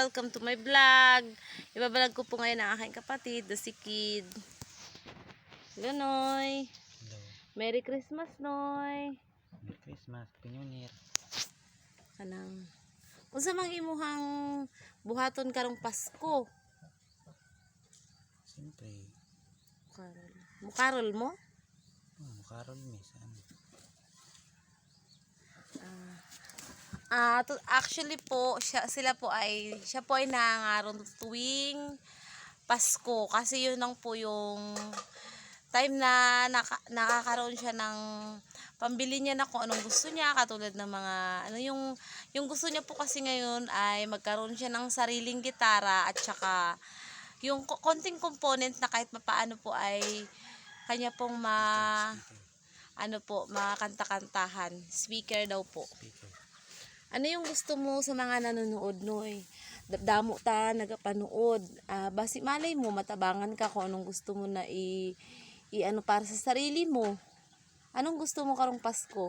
Welcome to my vlog. Ibablog ko po ngayon ang aking kapatid, si Kid. Hello, Noy. Hello. Merry Christmas, Noy. Merry Christmas, Happy New Year. Kanang unsa mang imuhang buhaton karong Pasko? Siyempre, Karol. Mukarol mo? makarol mi saan. Actually po, siya po ay nangangaroon tuwing Pasko kasi yun lang po yung time na nakakaroon siya ng pambili niya na kung anong gusto niya, katulad ng mga yung gusto niya po kasi ngayon ay magkaroon siya ng sariling gitara at saka yung konting component na kahit papaano po ay kanya pong makanta-kantahan. Speaker daw po. Speaker. Ano yung gusto mo sa mga nanonood, Noy? Damo ta nagapanood. Basi malay mo matabangan ka kung anong gusto mo na ano para sa sarili mo. Anong gusto mo karong Pasko?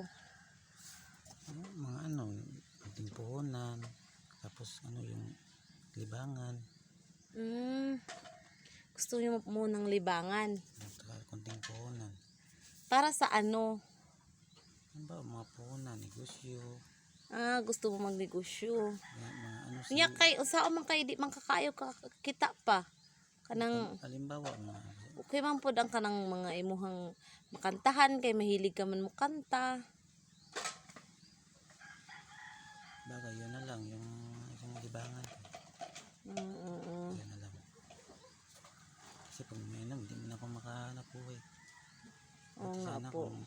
Mga ating puhunan, tapos yung libangan, Gusto niyo mo ng libangan. konting puhunan. Para sa ano? Ano ba, mga puhunan, negosyo, Gusto mo magnegosyo. mga Niya kay usa man kay di man kakayo ka kita pa. Kanang halimbawa, okay man pod ang kanang mga imuhang makantahan kay mahilig ka man mo kanta. bagay, yun na lang, yung libangan. Yun na lang. Kasi pag may hindi mo na ako makahanap buhay. Oo nga sana po. kung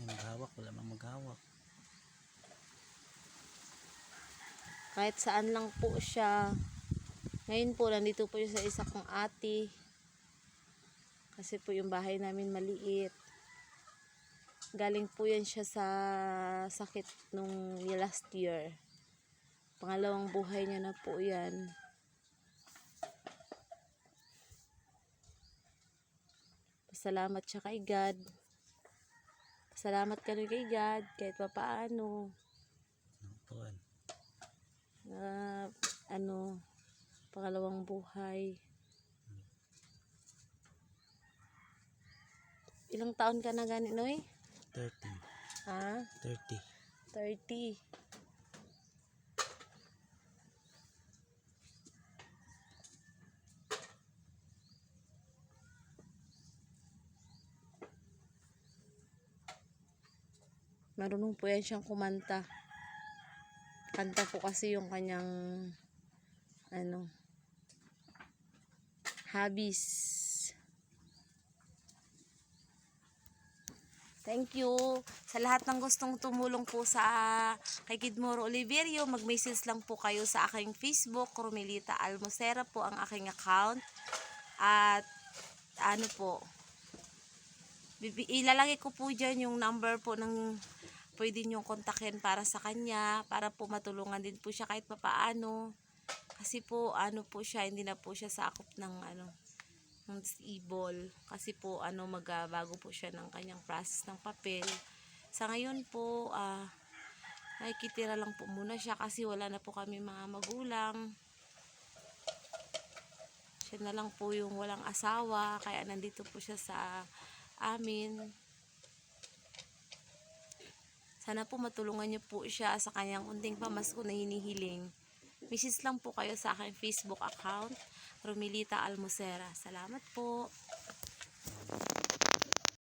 may maghawak, wala mang maghawak. Kahit saan lang po siya. Ngayon po, nandito po siya sa isa kong ate. Kasi po yung bahay namin maliit. Galing po yan siya sa sakit nung last year. Pangalawang buhay niya na po yan. Pasalamat siya kay God. Pasalamat ka rin kay God kahit pa paano. Puwan. Pangalawang buhay. Ilang taon ka na gani, Noy? 30. 30. 30. Marunong po yan siyang kumanta. Kanta po kasi yung kanyang hobbies. Thank you sa lahat ng gustong tumulong po kay Kidmoro Oliverio. Mag-message lang po kayo sa aking Facebook, Romelita Almosera po ang aking account. At ilalagay ko po dyan yung number po ng pwede nyong kontakin para sa kanya, para po matulungan din po siya kahit papaano. Kasi po, po siya, hindi na po siya sakop ng ng disable. Kasi po, magbago po siya ng kanyang process ng papel. Sa ngayon po, nakikitira lang po muna siya kasi wala na po kami mga magulang. Siya na lang po yung walang asawa, kaya nandito po siya sa amin. Sana po matulungan niyo po siya sa kanyang unting pamasko na hinihiling. Message lang po kayo sa aking Facebook account, Romelita Almosera. Salamat po.